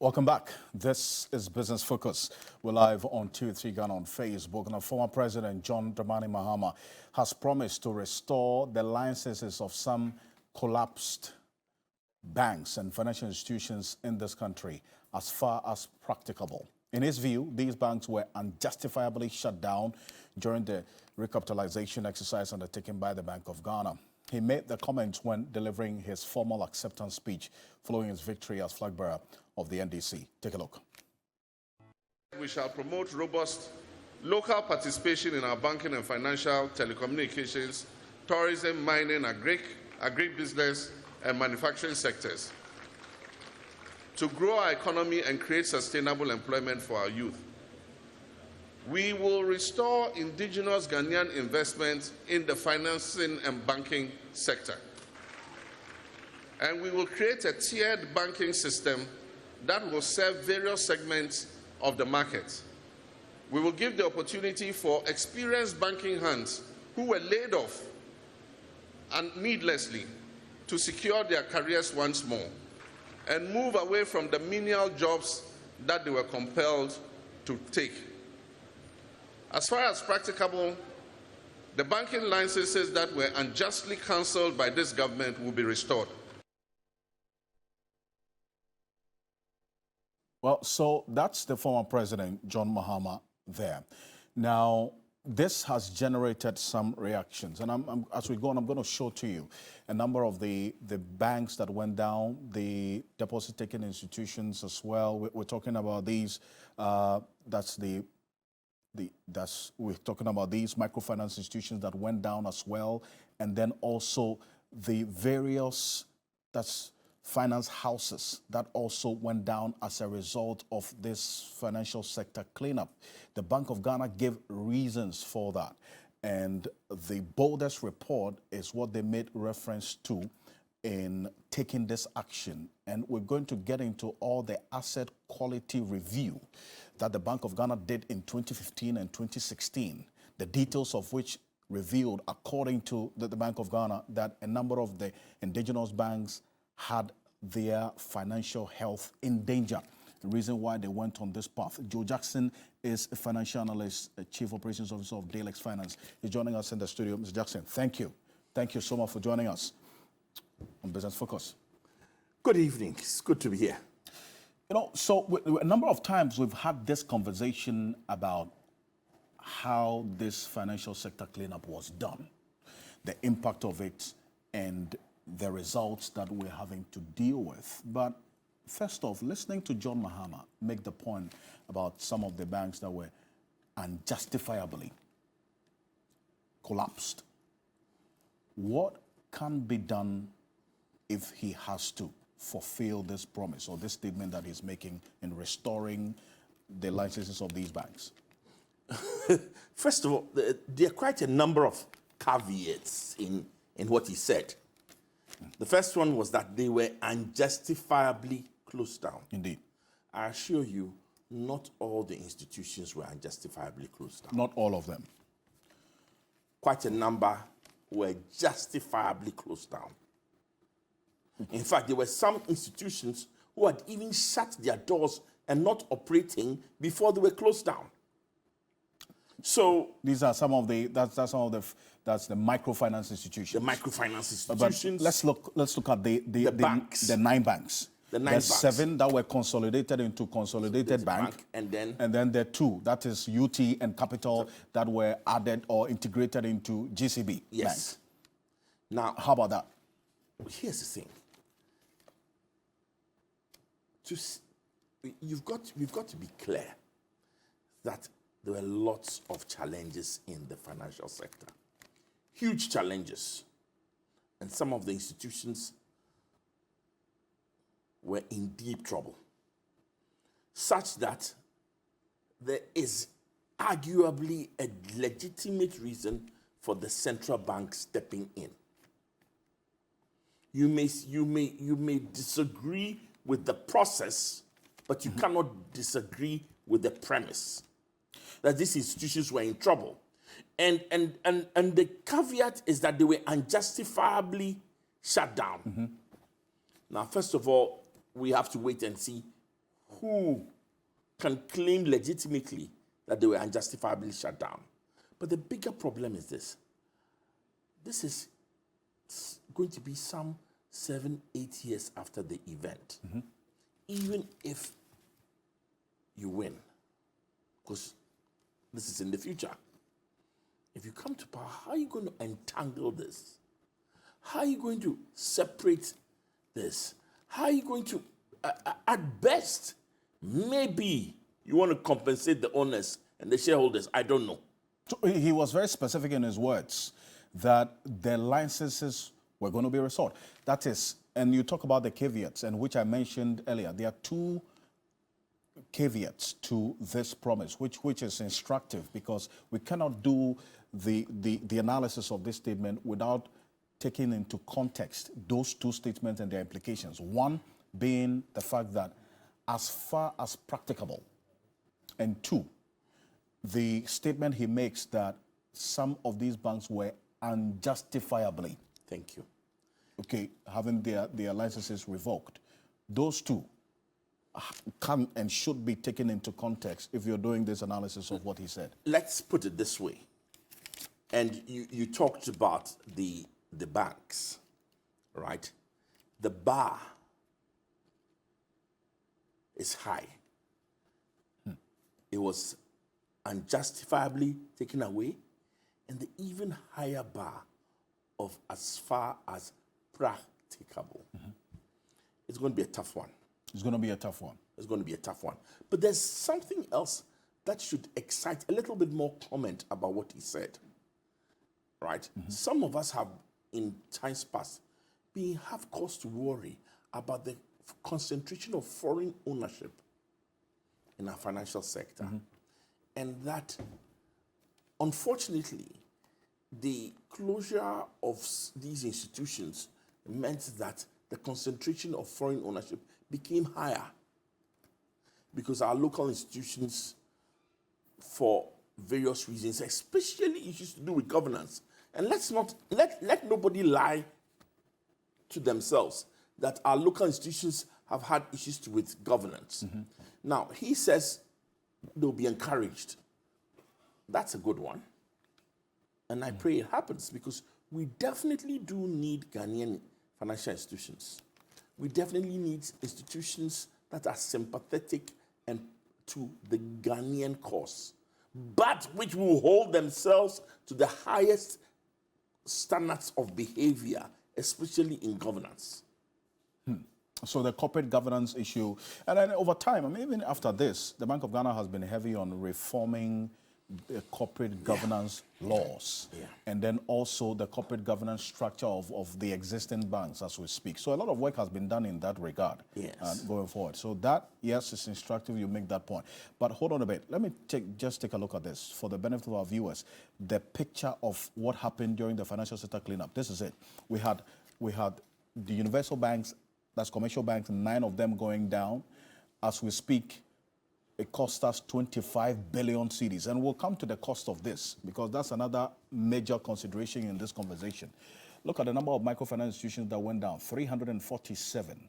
Welcome back. This is Business Focus. We're live on 2-3 Ghana on Facebook. Now, former President John Dramani Mahama has promised to restore the licenses of some collapsed banks and financial institutions in this country as far as practicable. In his view, these banks were unjustifiably shut down during the recapitalization exercise undertaken by the Bank of Ghana. He made the comments when delivering his formal acceptance speech following his victory as flag bearer of the NDC. Take a look. We shall promote robust local participation in our banking and financial, telecommunications, tourism, mining, agribusiness, and manufacturing sectors to grow our economy and create sustainable employment for our youth. We will restore indigenous Ghanaian investment in the financing and banking sector. And we will create a tiered banking system that will serve various segments of the market. We will give the opportunity for experienced banking hands who were laid off and needlessly to secure their careers once more and move away from the menial jobs that they were compelled to take. As far as practicable, the banking licenses that were unjustly cancelled by this government will be restored. Well, so that's the former President, John Mahama, there. Now, this has generated some reactions. And as we go on, I'm going to show to you a number of the banks that went down, the deposit-taking institutions as well. We're talking about these, we're talking about these microfinance institutions that went down as well. And then also the various, finance houses that also went down as a result of this financial sector cleanup. The Bank of Ghana gave reasons for that. And the boldest report is what they made reference to in taking this action. And we're going to get into all the asset quality review that the Bank of Ghana did in 2015 and 2016, the details of which revealed, according to the Bank of Ghana, that a number of the indigenous banks had their financial health in danger. The reason why they went on this path. Joe Jackson is a financial analyst, a chief operations officer of Dalex Finance. He's joining us in the studio. Mr. Jackson, thank you. Thank you so much for joining us on Business Focus. Good evening. It's good to be here. You know, so a number of times we've had this conversation about how this financial sector cleanup was done, the impact of it, and the results that we're having to deal with. But first off, listening to John Mahama make the point about some of the banks that were unjustifiably collapsed, what can be done if he has to fulfill this promise or this statement that he's making in restoring the licenses of these banks? First of all, there are quite a number of caveats in what he said. The first one was that they were unjustifiably closed down. Indeed. I assure you, not all the institutions were unjustifiably closed down. Not all of them. Quite a number were justifiably closed down. In fact, there were some institutions who had even shut their doors and not operating before they were closed down. So these are some of the that's the microfinance institutions. The microfinance institutions. But let's look at the banks. The 9 banks. The 9 There's banks. 7 that were consolidated into Consolidated Bank. And then there are 2, that is UT and Capital, that were added or integrated into GCB. Yes. Bank. Now, how about that? Here's the thing. We've got to be clear that there were lots of challenges in the financial sector. Huge challenges. And some of the institutions were in deep trouble, such that there is arguably a legitimate reason for the central bank stepping in. You may disagree with the process, but you cannot disagree with the premise that these institutions were in trouble. And the caveat is that they were unjustifiably shut down. Now, first of all, we have to wait and see who can claim legitimately that they were unjustifiably shut down. But the bigger problem is this. This is going to be some 7-8 years after the event. Even if you win, because this is in the future. If you come to power, how are you going to entangle this? How are you going to separate this? How are you going to, at best, maybe you want to compensate the owners and the shareholders? I don't know. So he was very specific in his words that the licenses were going to be restored. That is, and you talk about the caveats, and which I mentioned earlier. There are two caveats to this promise, which is instructive, because we cannot do the analysis of this statement without taking into context those two statements and their implications. One being the fact that as far as practicable, and two, the statement he makes that some of these banks were unjustifiably, Thank you. okay, having their licenses revoked. Those two can and should be taken into context if you're doing this analysis of what he said. Let's put it this way. And you talked about the banks, right? The bar is high. It was unjustifiably taken away, and the even higher bar of as far as practicable. It's going to be a tough one. It's going to be a tough one. It's going to be a tough one. But there's something else that should excite a little bit more comment about what he said. Right? Some of us have, in times past, have cause to worry about the concentration of foreign ownership in our financial sector. And that, unfortunately, the closure of these institutions meant that the concentration of foreign ownership became higher because our local institutions, for various reasons, especially issues to do with governance, and let's not let nobody lie to themselves that our local institutions have had issues with governance. Now, he says they'll be encouraged. That's a good one. And I pray it happens, because we definitely do need Ghanaian financial institutions. We definitely need institutions that are sympathetic and to the Ghanaian cause, but which will hold themselves to the highest standards of behavior, especially in governance. So the corporate governance issue, and then over time, I mean, even after this, the Bank of Ghana has been heavy on reforming the corporate governance laws, and then also the corporate governance structure of the existing banks as we speak. So a lot of work has been done in that regard going forward. So that, yes, is instructive. You make that point. But hold on a bit. Let me just take a look at this for the benefit of our viewers. The picture of what happened during the financial sector cleanup. This is it. We had the universal banks, that's commercial banks, 9 of them going down. As we speak, it cost us 25 billion cedis. And we'll come to the cost of this, because that's another major consideration in this conversation. Look at the number of microfinance institutions that went down, 347.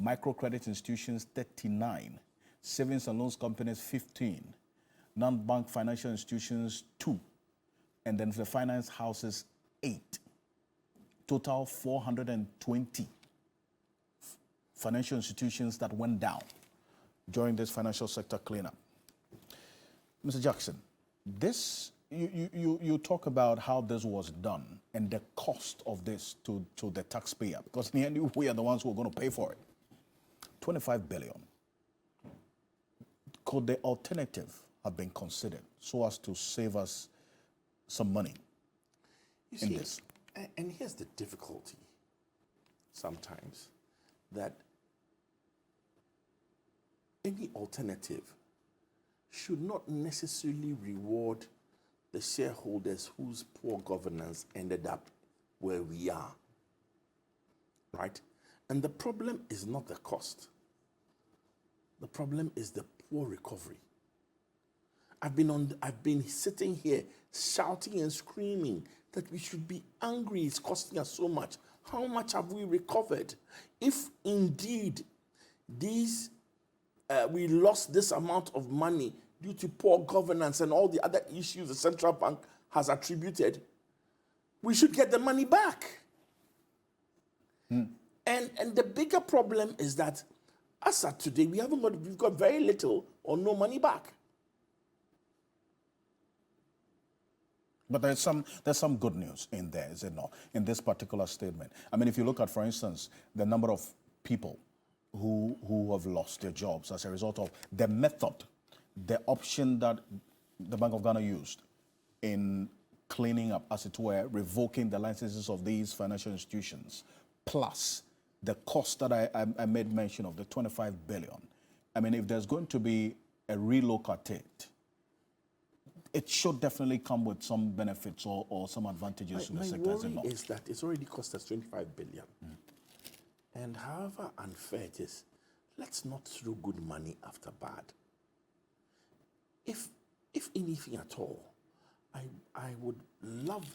Microcredit institutions, 39. Savings and loans companies, 15. Non-bank financial institutions, 2. And then the finance houses, 8. Total 420 financial institutions that went down during this financial sector cleanup. Mr. Jackson, this, you talk about how this was done and the cost of this to the taxpayer, because in the end, we are the ones who are going to pay for it. 25 billion. Could the alternative have been considered so as to save us some money in this? And here's the difficulty sometimes, that any alternative should not necessarily reward the shareholders whose poor governance ended up where we are, right? And the problem is not the cost. The problem is the poor recovery. I've been sitting here shouting and screaming that we should be angry. It's costing us so much. How much have we recovered? If indeed these we lost this amount of money due to poor governance and all the other issues the central bank has attributed, we should get the money back. And the bigger problem is that as of today, we've got very little or no money back. But there's some good news in there, is it not? In this particular statement. I mean, if you look at, for instance, the number of people who have lost their jobs as a result of the method, the option that the Bank of Ghana used in cleaning up, as it were, revoking the licenses of these financial institutions, plus the cost that I made mention of, the 25 billion. I mean, if there's going to be a relocate, it should definitely come with some benefits or some advantages to the sector. My worry is that it's already cost us 25 billion. And however unfair it is, let's not throw good money after bad. If anything at all, I would love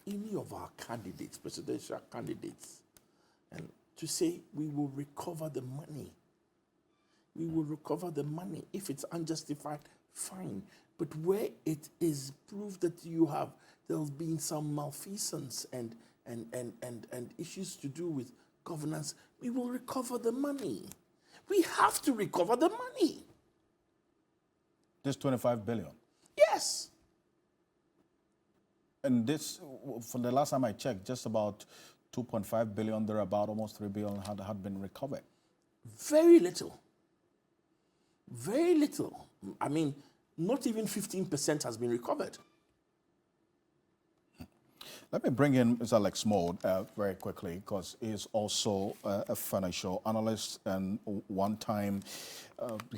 any of our candidates, presidential candidates, and to say we will recover the money. We will recover the money. If it's unjustified, fine. But where it is proved that there's been some malfeasance and issues to do with governance, we will recover the money. We have to recover the money. This 25 billion? Yes. And this, from the last time I checked, just about 2.5 billion, there about almost 3 billion had been recovered. Very little. Very little. I mean, not even 15% has been recovered. Let me bring in Mr. Alex Mode very quickly, because he's also a financial analyst and one time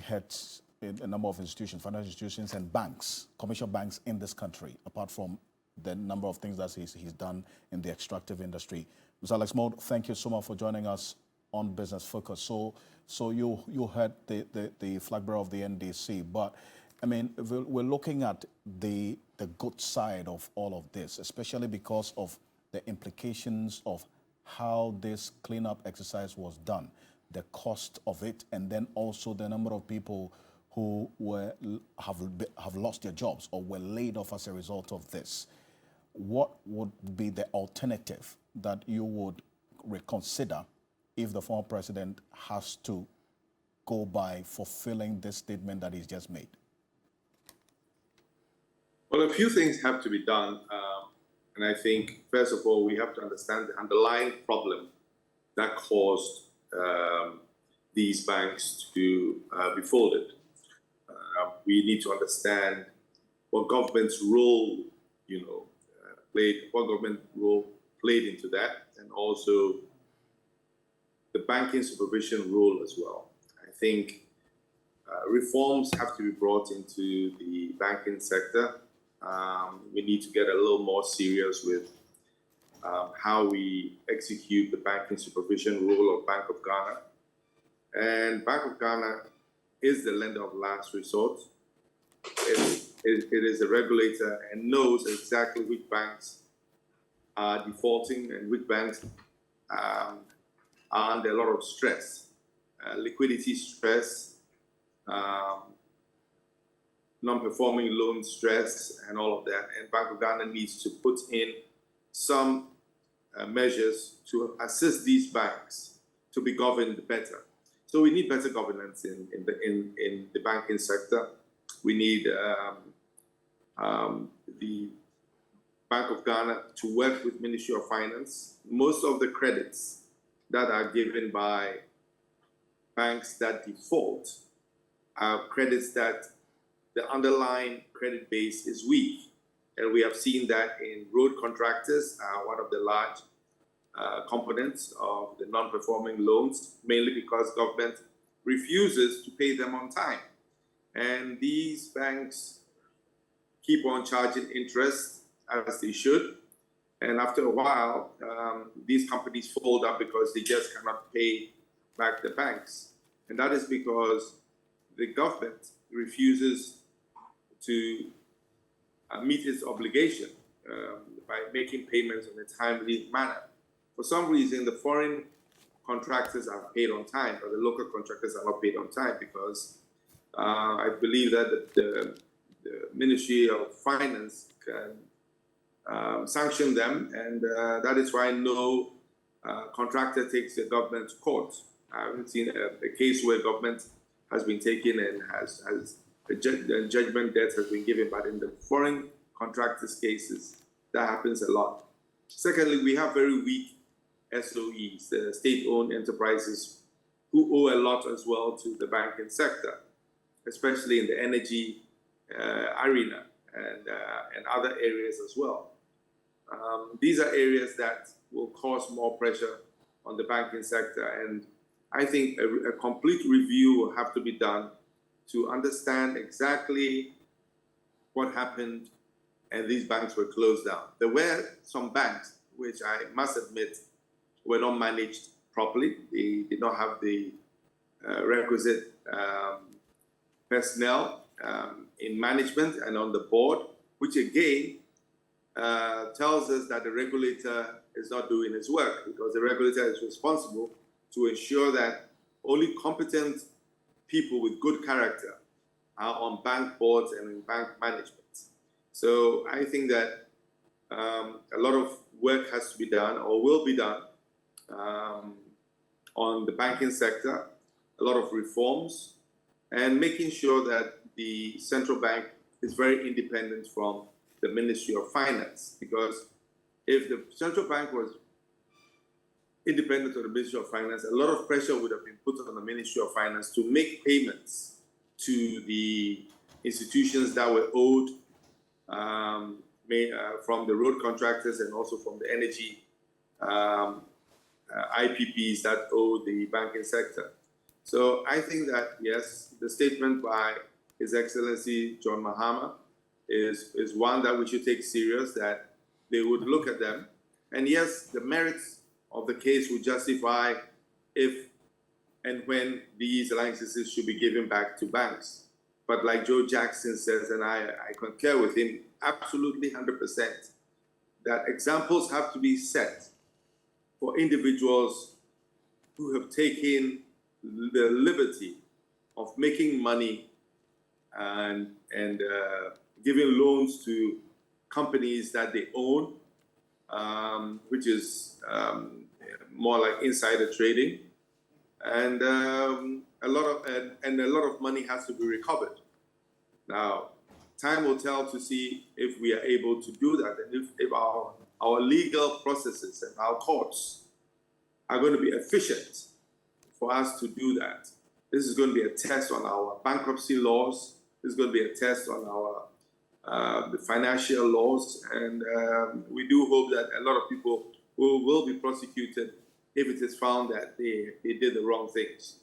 heads a number of institutions, financial institutions and banks, commercial banks in this country, apart from the number of things that he's done in the extractive industry. Mr. Alex Mode, thank you so much for joining us on Business Focus. So you heard the flag bearer of the NDC, but I mean, we're looking at the good side of all of this, especially because of the implications of how this cleanup exercise was done, the cost of it, and then also the number of people who have lost their jobs or were laid off as a result of this. What would be the alternative that you would reconsider if the former president has to go by fulfilling this statement that he's just made? Well, a few things have to be done. And I think, first of all, we have to understand the underlying problem that caused these banks to be folded. We need to understand what government's role, what government role played into that, and also the banking supervision role as well. I think reforms have to be brought into the banking sector. We need to get a little more serious with how we execute the banking supervision role of Bank of Ghana. And Bank of Ghana is the lender of last resort. It is a regulator and knows exactly which banks are defaulting and which banks are under a lot of stress, liquidity stress, non-performing loan stress, and all of that. And Bank of Ghana needs to put in some measures to assist these banks to be governed better. So we need better governance in the banking sector. We need the Bank of Ghana to work with Ministry of Finance. Most of the credits that are given by banks that default are credits that the underlying credit base is weak. And we have seen that in road contractors, one of the large components of the non-performing loans, mainly because government refuses to pay them on time. And these banks keep on charging interest as they should. And after a while, these companies fold up because they just cannot pay back the banks. And that is because the government refuses to meet its obligation by making payments in a timely manner. For some reason, the foreign contractors are paid on time, but the local contractors are not paid on time because I believe that the Ministry of Finance can sanction them, and that is why no contractor takes the government to court. I haven't seen a case where government has been taken and has the judgment death has been given, but in the foreign contractors' cases, that happens a lot. Secondly, we have very weak SOEs, the state-owned enterprises, who owe a lot as well to the banking sector, especially in the energy arena and other areas as well. These are areas that will cause more pressure on the banking sector, and I think a complete review will have to be done to understand exactly what happened, and these banks were closed down. There were some banks, which I must admit were not managed properly. They did not have the requisite personnel in management and on the board, which again tells us that the regulator is not doing his work, because the regulator is responsible to ensure that only competent people with good character are on bank boards and in bank management. So I think that a lot of work has to be done or will be done on the banking sector, a lot of reforms, and making sure that the central bank is very independent from the Ministry of Finance. Because if the central bank was independent of the Ministry of Finance, a lot of pressure would have been put on the Ministry of Finance to make payments to the institutions that were owed from the road contractors and also from the energy IPPs that owe the banking sector. So I think that, yes, the statement by His Excellency John Mahama is one that we should take serious, that they would look at them. And yes, the merits of the case would justify if and when these licenses should be given back to banks. But like Joe Jackson says, and I concur with him absolutely 100%, that examples have to be set for individuals who have taken the liberty of making money and giving loans to companies that they own, which is more like insider trading, and a lot of money has to be recovered. Now, time will tell to see if we are able to do that, and if our legal processes and our courts are going to be efficient for us to do that. This is going to be a test on our bankruptcy laws. This is going to be a test on our the financial laws, and we do hope that a lot of people will be prosecuted if it is found that they did the wrong things.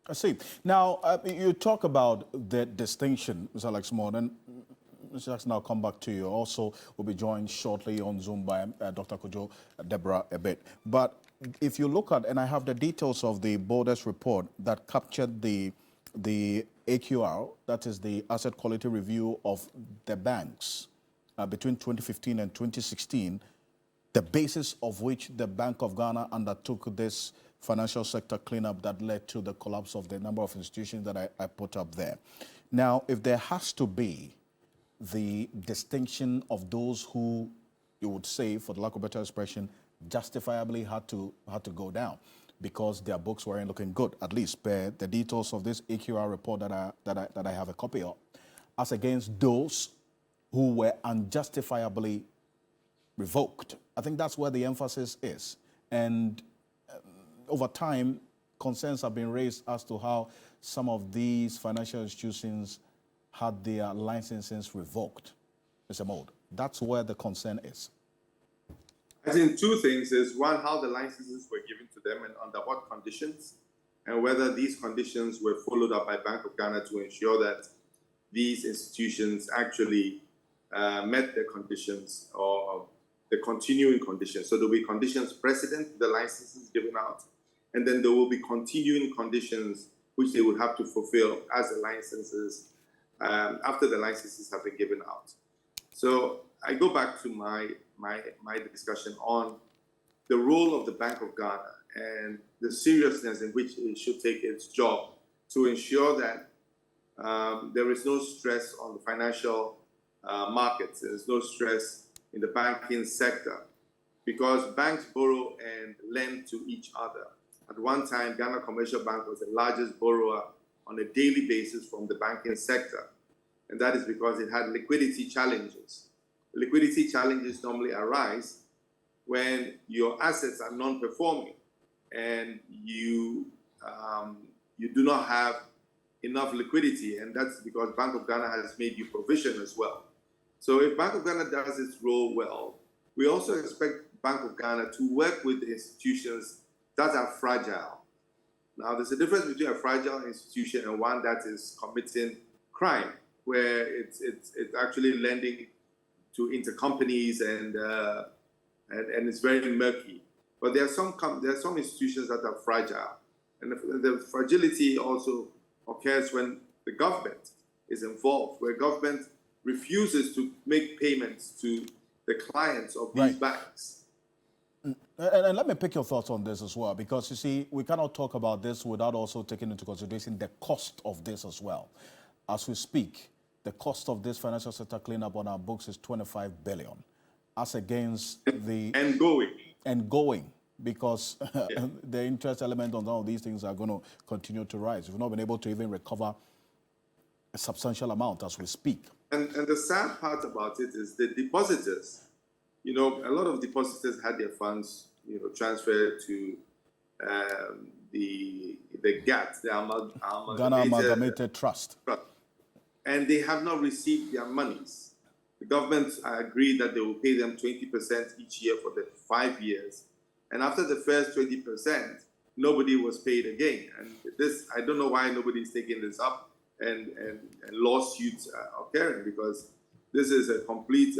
I see. Now, you talk about the distinction, Mr. Alex Moore, and Mr. Jackson, I'll come back to you. Also, we'll be joined shortly on Zoom by Dr. Kojo Deborah a bit. But if you look at, and I have the details of the Borders report that captured the AQR, that is the asset quality review of the banks between 2015 and 2016, the basis of which the Bank of Ghana undertook this financial sector cleanup that led to the collapse of the number of institutions that I put up there. Now, if there has to be the distinction of those who, you would say, for the lack of better expression, justifiably had to go down because their books weren't looking good, at least per the details of this AQR report that I have a copy of, as against those who were unjustifiably revoked. I think that's where the emphasis is. And over time, concerns have been raised as to how some of these financial institutions had their licenses revoked. Mr. Mold, that's where the concern is. I think two things is, one, how the licenses were given to them and under what conditions, and whether these conditions were followed up by Bank of Ghana to ensure that these institutions actually met the conditions or the continuing conditions. So there will be conditions precedent to the licenses given out, and then there will be continuing conditions which they would have to fulfill as the licenses, after the licenses have been given out. So I go back to my discussion on the role of the Bank of Ghana and the seriousness in which it should take its job to ensure that there is no stress on the financial markets. There's no stress in the banking sector because banks borrow and lend to each other. At one time, Ghana Commercial Bank was the largest borrower on a daily basis from the banking sector. And that is because it had liquidity challenges. Liquidity challenges normally arise when your assets are non-performing and you do not have enough liquidity, and that's because Bank of Ghana has made you provision as well. So if Bank of Ghana does its role well, we also expect Bank of Ghana to work with the institutions that are fragile. Now, there's a difference between a fragile institution and one that is committing crime, where it's actually lending to intercompanies and it's very murky. But there are some institutions that are fragile, and the fragility also occurs when the government is involved, where government refuses to make payments to the clients of these banks. And let me pick your thoughts on this as well, because you see, we cannot talk about this without also taking into consideration the cost of this as well. As we speak, the cost of this financial sector cleanup on our books is 25 billion, as against the... And going, because the interest element on all of these things are going to continue to rise. We've not been able to even recover a substantial amount as we speak. And the sad part about it is the depositors. You know, a lot of depositors had their funds, transferred to the GAT, the Ghana Amalgamated Trust. And they have not received their monies. The government agreed that they will pay them 20% each year for the 5 years. And after the first 20%, nobody was paid again. And this, I don't know why nobody is taking this up and lawsuits are occurring, because this is a complete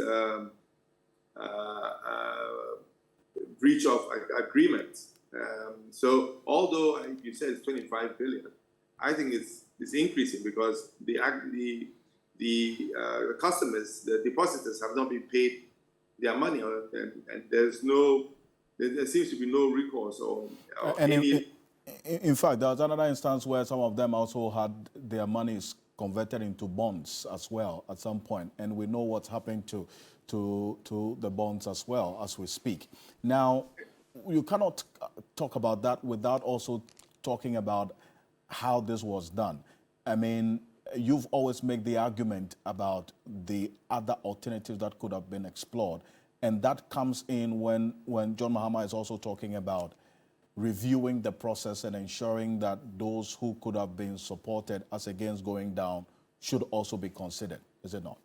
breach of agreement. So although you said it's 25 billion, I think it's increasing because the customers, the depositors, have not been paid their money, and there seems to be no recourse or any. In fact, there was another instance where some of them also had their monies converted into bonds as well at some point, and we know what's happening to the bonds as well as we speak. Now, you cannot talk about that without also talking about how this was done. I mean, you've always made the argument about the other alternatives that could have been explored, and that comes in when John Mahama is also talking about reviewing the process and ensuring that those who could have been supported as against going down should also be considered, is it not?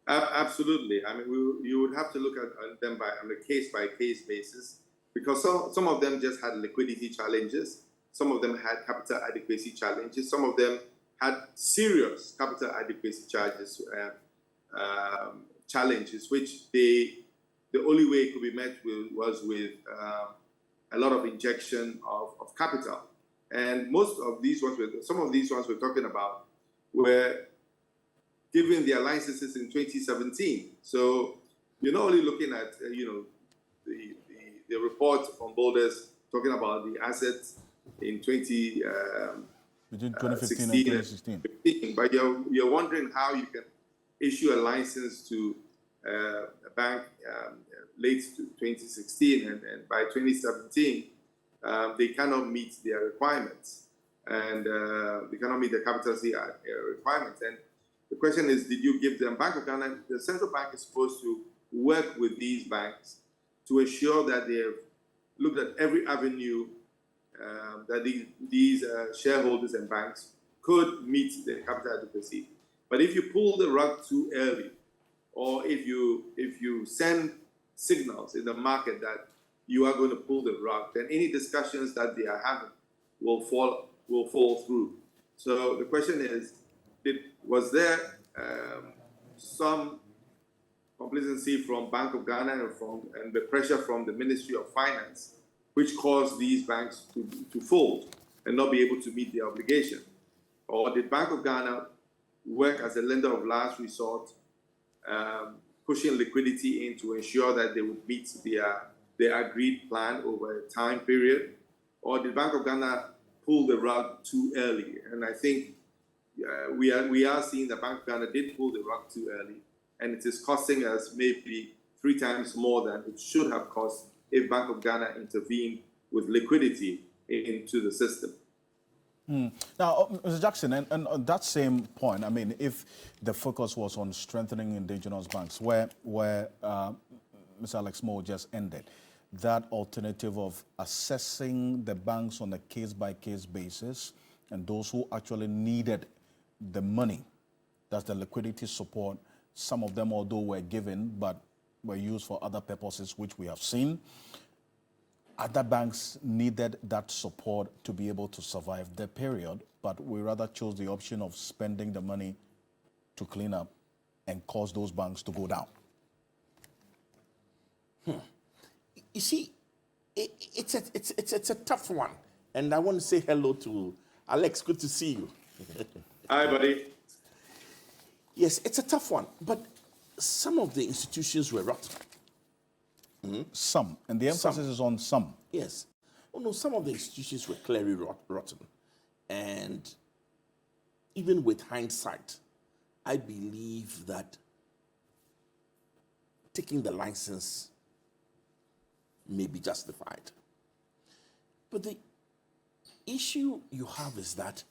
Absolutely. I mean, you would have to look at them on a case-by-case basis, because some of them just had liquidity challenges, some of them had capital adequacy challenges, some of them had serious capital adequacy challenges, which the only way it could be met with was with a lot of injection of capital. And some of these ones we're talking about were given their licenses in 2017. So you're not only looking at the report from Boulders talking about the assets in between 2015 and 2016. But you're wondering how you can issue a license to a bank late 2016, and by 2017 they cannot meet their requirements, and they cannot meet the capital C requirements. And the question is, did you give them? Bank of Ghana, the central bank is supposed to work with these banks to ensure that they have looked at every avenue that these shareholders and banks could meet the capital adequacy. But if you pull the rug too early, or if you send signals in the market that you are going to pull the rug, then any discussions that they are having will fall through. So the question is, was there some complacency from Bank of Ghana and the pressure from the Ministry of Finance, which caused these banks to fold and not be able to meet their obligation? Or did Bank of Ghana work as a lender of last resort, pushing liquidity in to ensure that they would meet their agreed plan over a time period? Or did Bank of Ghana pull the rug too early? And I think we are seeing that Bank of Ghana did pull the rug too early, and it is costing us maybe 3 times more than it should have cost if Bank of Ghana intervened with liquidity into the system. Now, Mr. Jackson, and on that same point, I mean, if the focus was on strengthening indigenous banks, where Mr. Alex Moore just ended, that alternative of assessing the banks on a case-by-case basis, and those who actually needed the money, that's the liquidity support, some of them, although were given, but were used for other purposes, which we have seen. Other banks needed that support to be able to survive the period, but we rather chose the option of spending the money to clean up and cause those banks to go down. You see, it's a tough one. And I want to say hello to Alex. Good to see you. Hi, buddy. Yes, it's a tough one. But some of the institutions were rotten. Some, and the emphasis is on some. Yes. Oh, no, some of the institutions were clearly rotten. And even with hindsight, I believe that taking the license may be justified. But the issue you have is that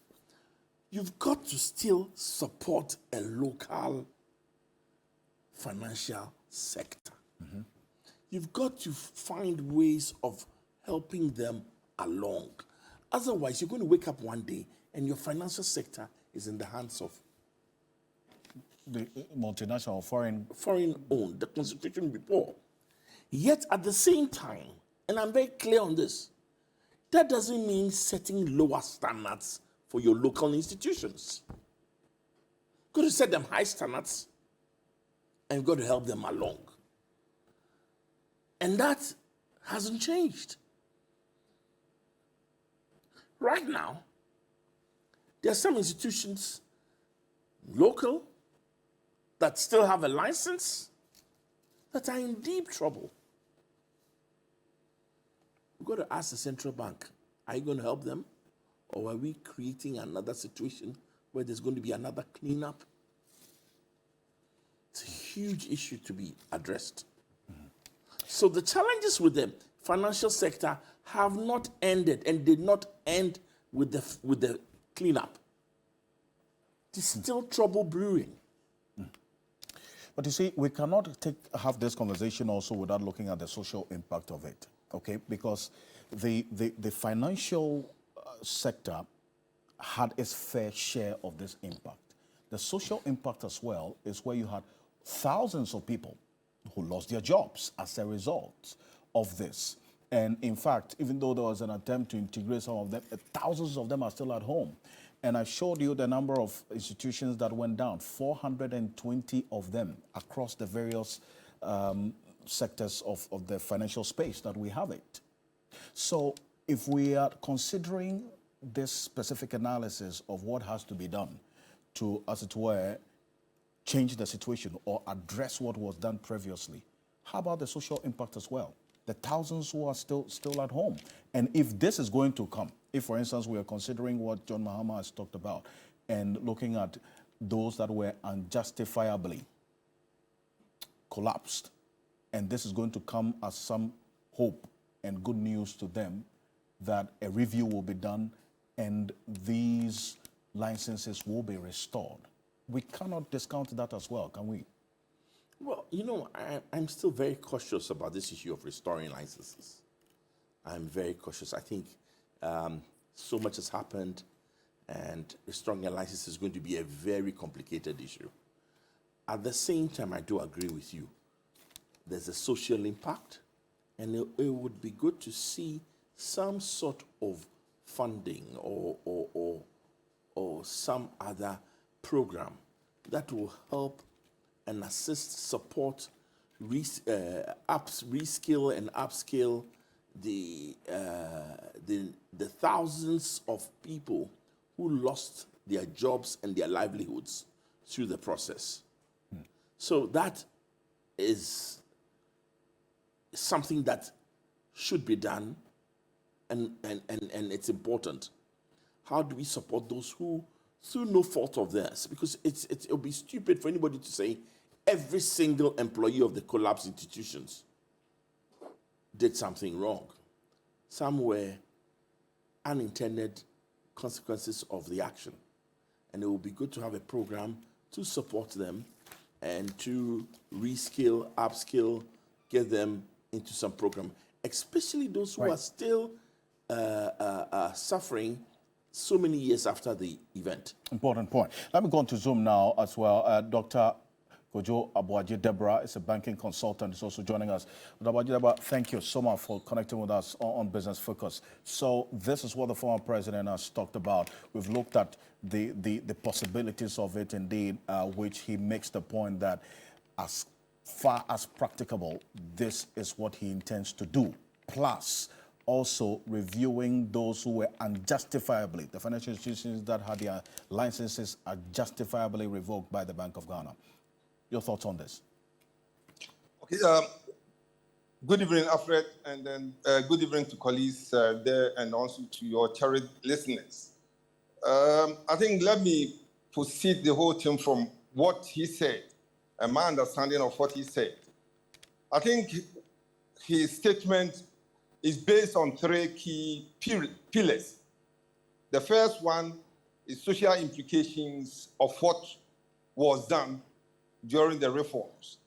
you've got to still support a local financial sector. You've got to find ways of helping them along. Otherwise, you're going to wake up one day and your financial sector is in the hands of The multinational foreign owned. The concentration will be poor. Yet at the same time, and I'm very clear on this, that doesn't mean setting lower standards for your local institutions. You've got to set them high standards and you've got to help them along. And that hasn't changed. Right now, there are some institutions, local, that still have a license, that are in deep trouble. We've got to ask the central bank, are you going to help them? Or are we creating another situation where there's going to be another cleanup? It's a huge issue to be addressed. So the challenges with the financial sector have not ended and did not end with the cleanup. There's still trouble brewing. But you see, we cannot have this conversation also without looking at the social impact of it, okay? Because the financial sector had its fair share of this impact. The social impact as well is where you had thousands of people who lost their jobs as a result of this. And in fact, even though there was an attempt to integrate some of them, thousands of them are still at home. And I showed you the number of institutions that went down, 420 of them across the various sectors of the financial space that we have it. So if we are considering this specific analysis of what has to be done to, as it were, change the situation or address what was done previously, how about the social impact as well? The thousands who are still at home. And if this is going to come, if, for instance, we are considering what John Mahama has talked about and looking at those that were unjustifiably collapsed, and this is going to come as some hope and good news to them that a review will be done and these licenses will be restored. We cannot discount that as well, can we? Well, you know, I'm still very cautious about this issue of restoring licenses. I'm very cautious. I think so much has happened, and restoring a license is going to be a very complicated issue. At the same time, I do agree with you. There's a social impact, and it would be good to see some sort of funding or some other program that will help and assist, support, reskill and upskill the thousands of people who lost their jobs and their livelihoods through the process. So that is something that should be done, and it's important. How do we support those who through no fault of theirs, because it'll be stupid for anybody to say every single employee of the collapsed institutions did something wrong. Some were unintended consequences of the action. And it will be good to have a program to support them and to reskill, upskill, get them into some program, especially those who are still suffering so many years after the event. Important point. Let me go on to Zoom now as well. Dr. Kojo Abuaji Deborah is a banking consultant, is also joining us. Dr. Abuaji Deborah, thank you so much for connecting with us on Business Focus. So this is what the former president has talked about. We've looked at the possibilities of it indeed, which he makes the point that as far as practicable, this is what he intends to do. Plus, also reviewing those who were unjustifiably, the financial institutions that had their licenses unjustifiably revoked by the Bank of Ghana. Your thoughts on this? Okay. Good evening, Alfred, and then good evening to colleagues there and also to your cherished listeners. I think let me proceed the whole thing from what he said and my understanding of what he said. I think his statement is based on three key pillars. The first one is social implications of what was done during the reforms.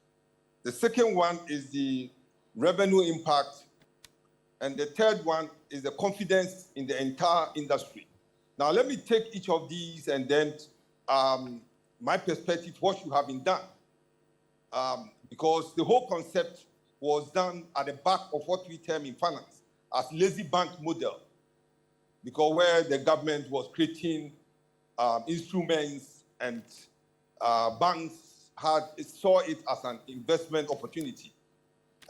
The second one is the revenue impact. And the third one is the confidence in the entire industry. Now, let me take each of these and then my perspective, what should have been done. Because the whole concept was done at the back of what we term in finance as lazy bank model, because where the government was creating instruments and banks saw it as an investment opportunity.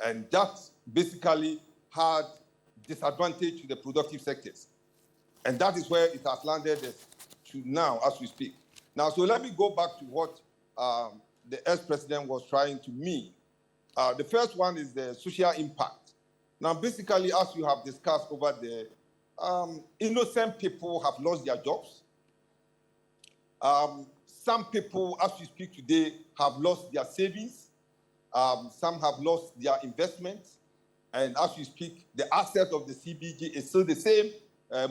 And that basically had disadvantage to the productive sectors. And that is where it has landed to now as we speak. Now, so let me go back to what the ex-president was trying to mean. The first one is the social impact. Now, basically, as you have discussed over there, innocent people have lost their jobs. Some people, as we speak today, have lost their savings. Some have lost their investments. And as we speak, the asset of the CBG is still the same.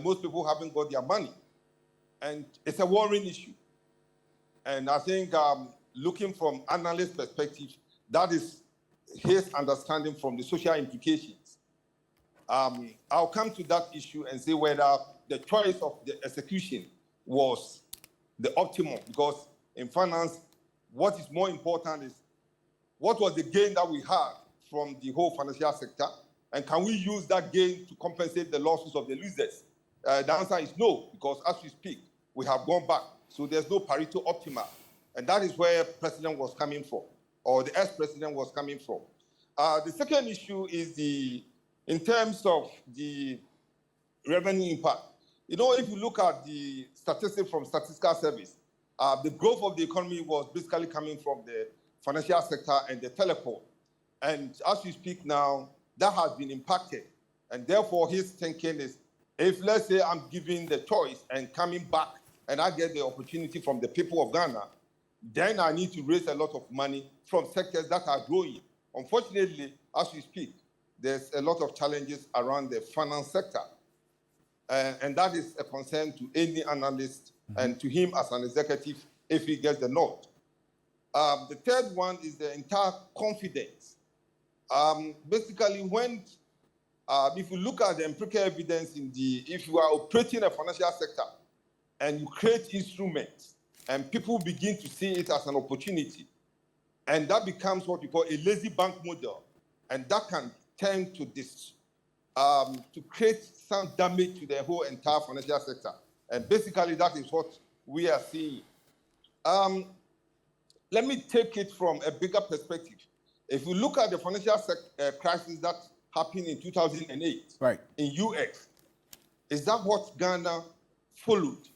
Most people haven't got their money. And it's a worrying issue. And I think looking from analyst perspective, that is his understanding from the social implications. I'll come to that issue and say whether the choice of the execution was the optimum, because in finance, what is more important is what was the gain that we had from the whole financial sector, and can we use that gain to compensate the losses of the losers? The answer is no, because as we speak, we have gone back. So there's no Pareto optimal. And that is where President was coming from, or the ex-president was coming from. The second issue is in terms of the revenue impact. You know, if you look at the statistics from Statistical Service, the growth of the economy was basically coming from the financial sector and the telecom. And as we speak now, that has been impacted. And therefore, his thinking is, if let's say I'm given the choice and coming back and I get the opportunity from the people of Ghana, then I need to raise a lot of money from sectors that are growing. Unfortunately, as we speak, there's a lot of challenges around the finance sector. And that is a concern to any analyst and to him as an executive if he gets the nod. The third one is the entire confidence. Basically, when if you look at the empirical evidence if you are operating a financial sector and you create instruments and people begin to see it as an opportunity, and that becomes what we call a lazy bank model, and that can tend to this to create some damage to the whole entire financial sector. And basically, that is what we are seeing. Let me take it from a bigger perspective. If you look at the financial crisis that happened in 2008 in US, is that what Ghana followed?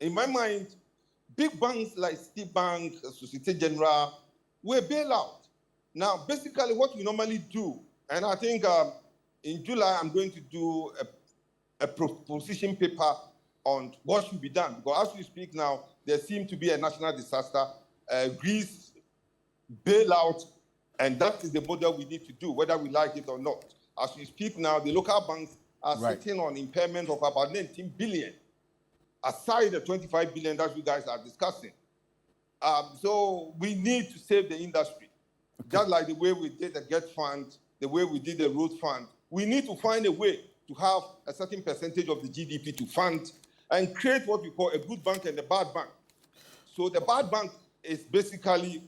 In my mind, big banks like Citibank, Societe Generale were bailed out. Now, basically, what we normally do, and I think in July I'm going to do a proposition paper on what should be done. Because as we speak now, there seems to be a national disaster, Greece bailout, and that is the model we need to do, whether we like it or not. As we speak now, the local banks are sitting on impairment of about 19 billion, aside the 25 billion that you guys are discussing. So we need to save the industry. Just like the way we did the GET fund, the way we did the road fund, we need to find a way to have a certain percentage of the GDP to fund and create what we call a good bank and a bad bank. So the bad bank is basically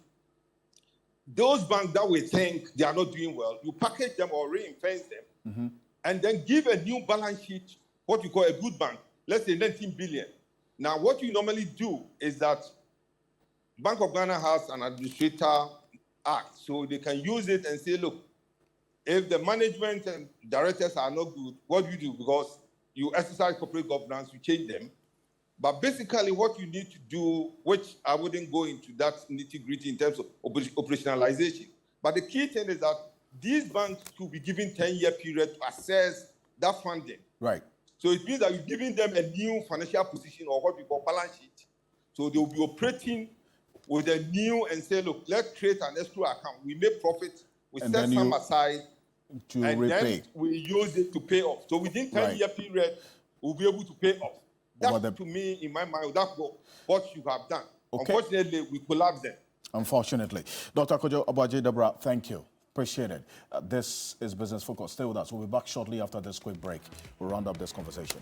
those banks that we think they are not doing well, you package them or reinvest them, and then give a new balance sheet, what we call a good bank, let's say 19 billion. Now, what you normally do is that Bank of Ghana has an administrator act, so they can use it and say, look, if the management and directors are not good, what do you do? Because you exercise corporate governance, you change them. But basically what you need to do, which I wouldn't go into that nitty-gritty in terms of operationalization, but the key thing is that these banks could be given 10-year period to assess that funding. Right. So it means that you're giving them a new financial position or what we call balance sheet. So they'll be operating with a new and say, look, let's create an escrow account. We make profit, we And set then some aside, to and repay. then we use it to pay off. So within 10-year period, we'll be able to pay off. That, to me, in my mind, that's what you have done. Okay. Unfortunately, we collapsed them. Unfortunately. Dr. Kojo Obajidebra, thank you. Appreciate it. This is Business Focus. Stay with us. We'll be back shortly after this quick break. We'll round up this conversation.